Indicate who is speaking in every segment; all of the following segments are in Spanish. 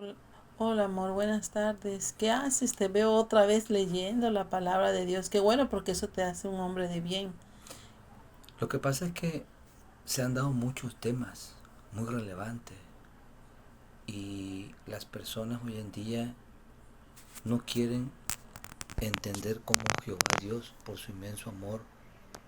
Speaker 1: Hola, hola, amor, buenas tardes. ¿Qué haces? Te veo otra vez leyendo la palabra de Dios. Qué bueno, porque eso te hace un hombre de bien.
Speaker 2: Lo que pasa es que se han dado muchos temas muy relevantes y las personas hoy en día no quieren entender cómo Jehová Dios, por su inmenso amor,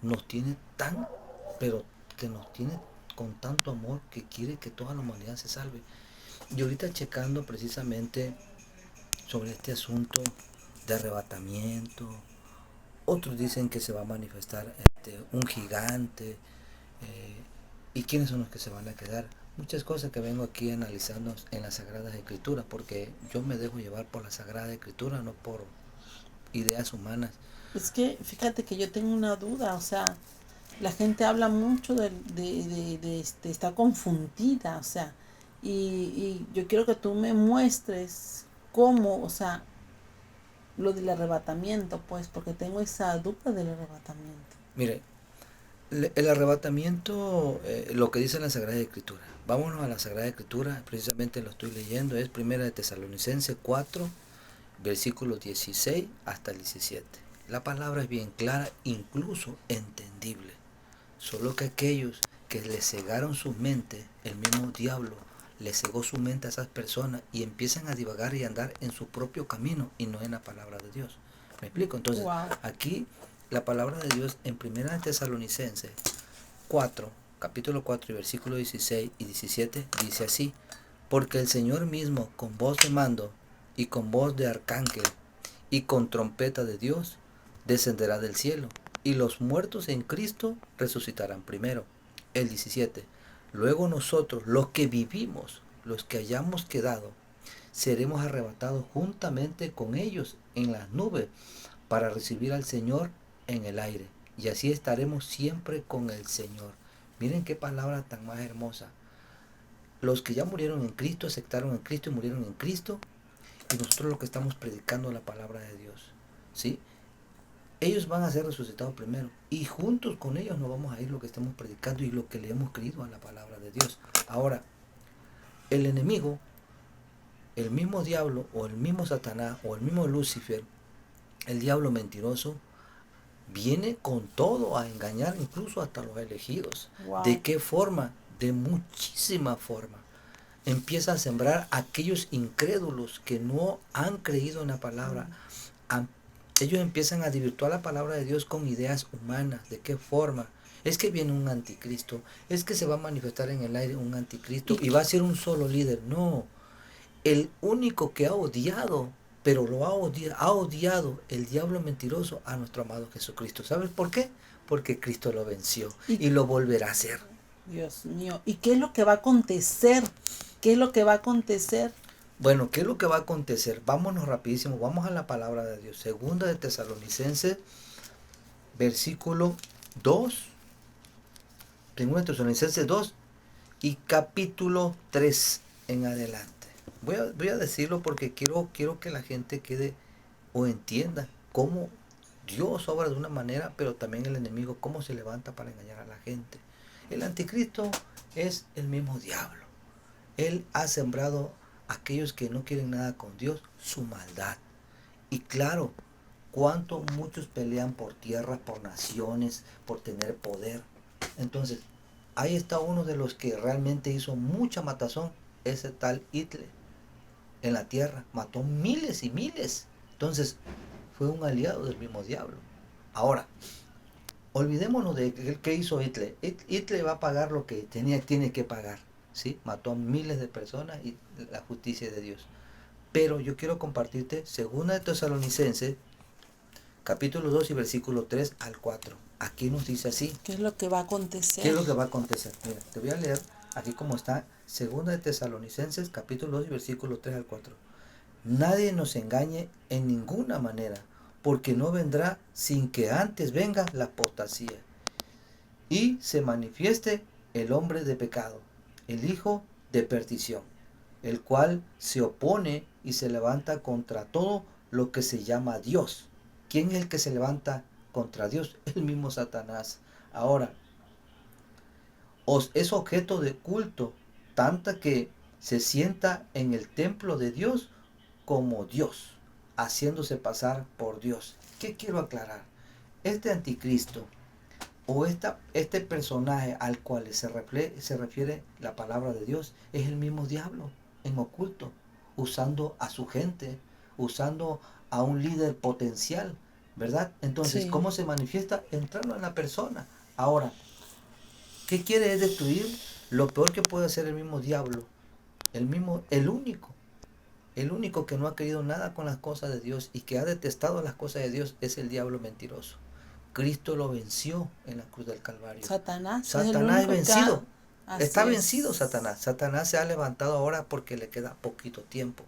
Speaker 2: nos tiene tan, pero que nos tiene con tanto amor que quiere que toda la humanidad se salve. Y ahorita checando precisamente sobre este asunto de arrebatamiento, otros dicen que se va a manifestar un gigante. ¿Y quiénes son los que se van a quedar? Muchas cosas que vengo aquí analizando en las Sagradas Escrituras, porque yo me dejo llevar por la Sagrada Escritura, no por ideas humanas.
Speaker 1: Es que fíjate que yo tengo una duda, o sea, la gente habla mucho está confundida, o sea, y yo quiero que tú me muestres cómo, o sea, lo del arrebatamiento, pues, porque tengo esa duda del arrebatamiento.
Speaker 2: Mire, el arrebatamiento, lo que dice la Sagrada Escritura. Vámonos a la Sagrada Escritura, precisamente lo estoy leyendo, es Primera de Tesalonicenses 4, versículos 16 hasta el 17. La palabra es bien clara, incluso entendible. Solo que aquellos que le cegaron su mente, el mismo diablo le cegó su mente a esas personas y empiezan a divagar y andar en su propio camino y no en la palabra de Dios. ¿Me explico? Entonces,
Speaker 1: Wow.
Speaker 2: aquí la palabra de Dios en Primera Tesalonicenses 4, capítulo 4 y versículos 16 y 17 dice así: porque el Señor mismo con voz de mando y con voz de arcángel y con trompeta de Dios descenderá del cielo, y los muertos en Cristo resucitarán primero. El 17. Luego nosotros, los que vivimos, los que hayamos quedado, seremos arrebatados juntamente con ellos en las nubes para recibir al Señor en el aire. Y así estaremos siempre con el Señor. Miren qué palabra tan más hermosa. Los que ya murieron en Cristo, aceptaron en Cristo y murieron en Cristo, y nosotros los que estamos predicando la palabra de Dios. ¿Sí? Ellos van a ser resucitados primero y juntos con ellos nos vamos a ir lo que estamos predicando y lo que le hemos creído a la palabra de Dios. Ahora, el enemigo, el mismo diablo o el mismo Satanás o el mismo Lucifer, el diablo mentiroso, viene con todo a engañar incluso hasta los elegidos. ¿De
Speaker 1: Wow.
Speaker 2: qué forma? De muchísima forma. Empieza a sembrar a aquellos incrédulos que no han creído en la palabra. A- Ellos empiezan a desvirtuar la palabra de Dios con ideas humanas. ¿De qué forma? Es que viene un anticristo. Es que se va a manifestar en el aire un anticristo
Speaker 1: Y
Speaker 2: y va a ser un solo líder. No. El único que ha odiado, pero ha odiado el diablo mentiroso a nuestro amado Jesucristo. ¿Sabes por qué? Porque Cristo lo venció
Speaker 1: y
Speaker 2: y lo volverá a hacer.
Speaker 1: Dios mío, ¿y qué es lo que va a acontecer? ¿Qué es lo que va a acontecer?
Speaker 2: Bueno, ¿qué es lo que va a acontecer? Vámonos rapidísimo, vamos a la palabra de Dios. Segunda de Tesalonicenses, versículo 2, Segunda de Tesalonicenses 2 y capítulo 3 en adelante. Voy a decirlo porque quiero que la gente quede o entienda cómo Dios obra de una manera, pero también el enemigo cómo se levanta para engañar a la gente. El anticristo es el mismo diablo. Él ha sembrado a aquellos que no quieren nada con Dios su maldad. Y claro, cuánto muchos pelean por tierras, por naciones, por tener poder. Entonces, ahí está uno de los que realmente hizo mucha matazón, ese tal Hitler, en la tierra. Mató miles y miles. Entonces, fue un aliado del mismo diablo. Ahora, olvidémonos de qué hizo Hitler. Hitler va a pagar lo que tiene que pagar. ¿Sí? Mató a miles de personas y la justicia de Dios. Pero yo quiero compartirte segunda de Tesalonicenses, capítulo 2 y versículo 3 al 4. Aquí nos dice así.
Speaker 1: ¿Qué es lo que va a
Speaker 2: ¿Qué
Speaker 1: acontecer?
Speaker 2: es lo que va a acontecer? Mira, te voy a leer aquí como está, segunda de Tesalonicenses, capítulo 2 y versículo 3 al 4. Nadie nos engañe en ninguna manera, porque no vendrá sin que antes venga la apostasía y se manifieste el hombre de pecado, el hijo de perdición, el cual se opone y se levanta contra todo lo que se llama Dios. ¿Quién es el que se levanta contra Dios? El mismo Satanás. Ahora, os es objeto de culto, tanta que se sienta en el templo de Dios como Dios, haciéndose pasar por Dios. ¿Qué quiero aclarar? Este anticristo o este personaje al cual se refiere la palabra de Dios es el mismo diablo en oculto, usando a su gente, usando a un líder potencial, ¿verdad? Entonces,
Speaker 1: Sí.
Speaker 2: ¿cómo se manifiesta? Entrando en la persona. Ahora, ¿qué quiere es destruir? Lo peor que puede hacer el mismo diablo, el único que no ha querido nada con las cosas de Dios y que ha detestado las cosas de Dios es el diablo mentiroso. Cristo lo venció en la cruz del Calvario.
Speaker 1: Satanás es el
Speaker 2: Satanás es
Speaker 1: único que ha...
Speaker 2: vencido. Está
Speaker 1: Así
Speaker 2: vencido
Speaker 1: es.
Speaker 2: Satanás. Satanás se ha levantado ahora porque le queda poquito tiempo,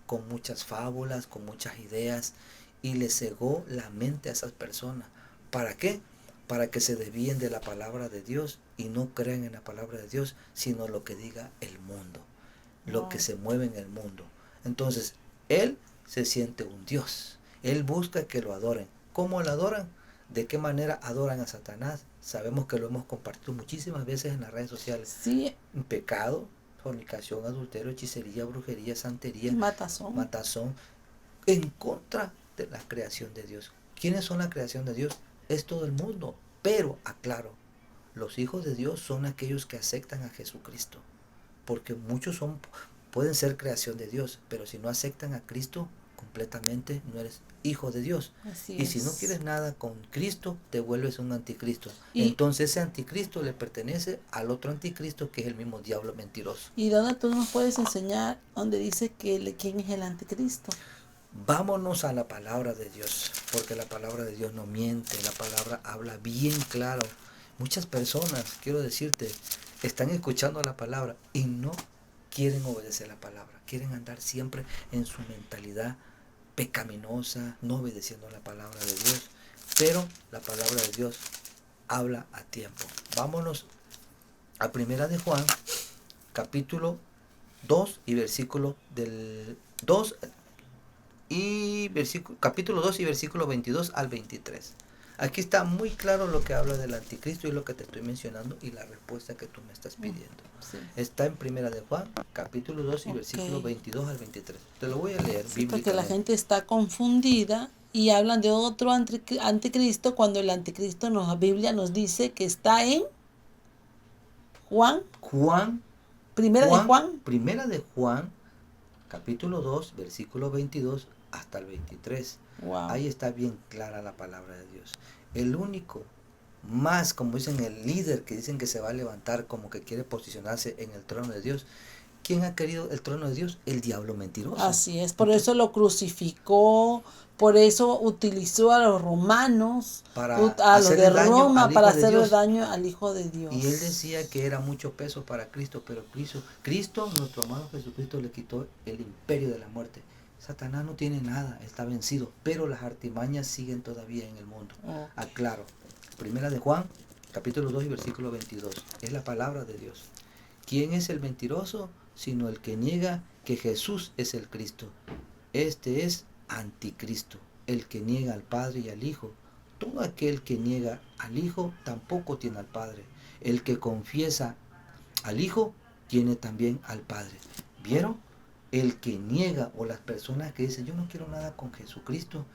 Speaker 2: con muchas fábulas, con muchas ideas, y le cegó la mente a esas personas. ¿Para qué? Para que se desvíen de la palabra de Dios y no crean en la palabra de Dios, sino lo que diga el mundo, lo que
Speaker 1: Wow.
Speaker 2: se mueve en el mundo. Entonces, él se siente un Dios. Él busca que lo adoren. ¿Cómo lo adoran? ¿De qué manera adoran a Satanás? Sabemos que lo hemos compartido muchísimas veces en las redes sociales.
Speaker 1: Sí,
Speaker 2: Pecado, fornicación, adulterio, hechicería, brujería, santería,
Speaker 1: matazón.
Speaker 2: matazón, en contra de la creación de Dios. ¿Quiénes son la creación de Dios? Es todo el mundo. Pero, aclaro, los hijos de Dios son aquellos que aceptan a Jesucristo. Porque muchos pueden ser creación de Dios, pero si no aceptan a Cristo completamente, no eres hijo de Dios.
Speaker 1: Así
Speaker 2: Y si no
Speaker 1: es.
Speaker 2: quieres nada con Cristo, te vuelves un anticristo.
Speaker 1: ¿Y,
Speaker 2: Entonces ese anticristo le pertenece al otro anticristo, que es el mismo diablo mentiroso.
Speaker 1: y dónde tú nos puedes enseñar donde dice que quién es el anticristo?
Speaker 2: Vámonos a la palabra de Dios, porque la palabra de Dios no miente, la palabra habla bien claro. Muchas personas, quiero decirte, están escuchando la palabra y no quieren obedecer la palabra, quieren andar siempre en su mentalidad pecaminosa, no obedeciendo la palabra de Dios, pero la palabra de Dios habla a tiempo. Vámonos a Primera de Juan, capítulo 2 y versículo del 2 y capítulo 2 y versículo 22 al 23. Aquí está muy claro lo que habla del anticristo y lo que te estoy mencionando y la respuesta que tú me estás pidiendo.
Speaker 1: Sí.
Speaker 2: Está en Primera de Juan, capítulo 2 y
Speaker 1: Ok.
Speaker 2: versículo 22 al 23. Te lo voy a leer
Speaker 1: Sí, porque la
Speaker 2: bíblicamente.
Speaker 1: gente está confundida y hablan de otro anticristo cuando el anticristo la Biblia nos dice que está en Juan,
Speaker 2: Juan,
Speaker 1: primera de Juan.
Speaker 2: Primera de Juan, capítulo 2, versículo 22 hasta el 23.
Speaker 1: Wow.
Speaker 2: Ahí está bien clara la palabra de Dios. El único, más como dicen el líder que dicen que se va a levantar como que quiere posicionarse en el trono de Dios. ¿Quién ha querido el trono de Dios? El diablo mentiroso.
Speaker 1: Así es, por
Speaker 2: Entonces,
Speaker 1: eso lo crucificó, por eso utilizó a los romanos,
Speaker 2: para
Speaker 1: a los de
Speaker 2: hacerle daño
Speaker 1: Roma
Speaker 2: al
Speaker 1: para
Speaker 2: Hijo de
Speaker 1: hacerle
Speaker 2: Dios.
Speaker 1: daño al Hijo de
Speaker 2: Y él
Speaker 1: Dios.
Speaker 2: decía que era mucho peso para Cristo, pero Cristo, nuestro amado Jesucristo, le quitó el imperio de la muerte. Satanás no tiene nada, está vencido, pero las artimañas siguen todavía en el mundo.
Speaker 1: Okay.
Speaker 2: Aclaro, Primera de Juan, capítulo 2 y versículo 22, es la palabra de Dios. ¿Quién es el mentiroso? Sino el que niega que Jesús es el Cristo. Este es anticristo, el que niega al Padre y al Hijo. Todo aquel que niega al Hijo tampoco tiene al Padre. El que confiesa al Hijo tiene también al Padre. ¿Vieron? El que niega, o las personas que dicen yo no quiero nada con Jesucristo,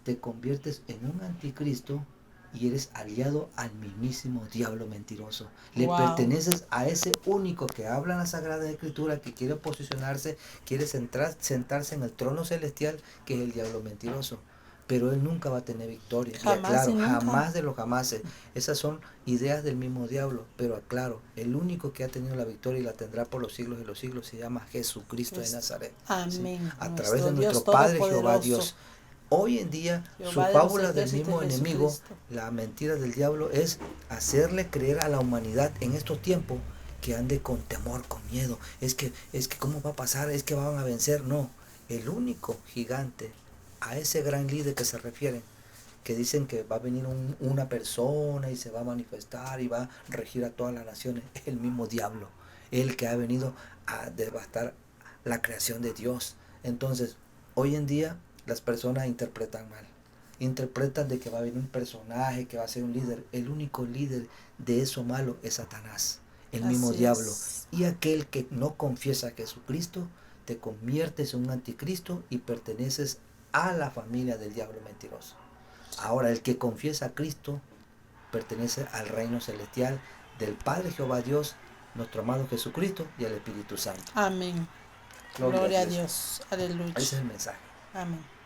Speaker 2: te conviertes en un anticristo y eres aliado al mismísimo diablo mentiroso. Le
Speaker 1: Wow.
Speaker 2: perteneces a ese único que habla en la Sagrada Escritura, que quiere posicionarse, quiere sentarse en el trono celestial, que es el diablo mentiroso. Pero él nunca va a tener victoria. Y
Speaker 1: Jamás y
Speaker 2: aclaro,
Speaker 1: nunca.
Speaker 2: jamás de los jamases. Esas son ideas del mismo diablo. Pero aclaro, el único que ha tenido la victoria y la tendrá por los siglos de los siglos se llama Jesucristo de Nazaret. ¿Sí?
Speaker 1: Amén.
Speaker 2: A través de
Speaker 1: Nuestro Dios
Speaker 2: nuestro Padre Jehová
Speaker 1: Todopoderoso,
Speaker 2: Dios. Hoy en día su
Speaker 1: Jehová de los
Speaker 2: fábula del
Speaker 1: ejércitos,
Speaker 2: mismo enemigo,
Speaker 1: Jesucristo.
Speaker 2: la mentira del diablo, es hacerle creer a la humanidad en estos tiempos que ande con temor, con miedo. Es que cómo va a pasar, es que van a vencer. No, el único gigante, a ese gran líder que se refieren, que dicen que va a venir una persona y se va a manifestar y va a regir a todas las naciones, es el mismo diablo, el que ha venido a devastar la creación de Dios. Entonces, hoy en día las personas interpretan mal. Interpretan de que va a venir un personaje que va a ser un líder. El único líder de eso malo es Satanás. el mismo
Speaker 1: Así
Speaker 2: diablo.
Speaker 1: es.
Speaker 2: Y aquel que no confiesa a Jesucristo, te conviertes en un anticristo y perteneces a la familia del diablo mentiroso. Ahora, el que confiesa a Cristo pertenece al reino celestial del Padre Jehová Dios, nuestro amado Jesucristo y al Espíritu Santo.
Speaker 1: Amén.
Speaker 2: Gloria a
Speaker 1: Gloria a
Speaker 2: Dios.
Speaker 1: Dios. Aleluya.
Speaker 2: Ese es el mensaje.
Speaker 1: Amén.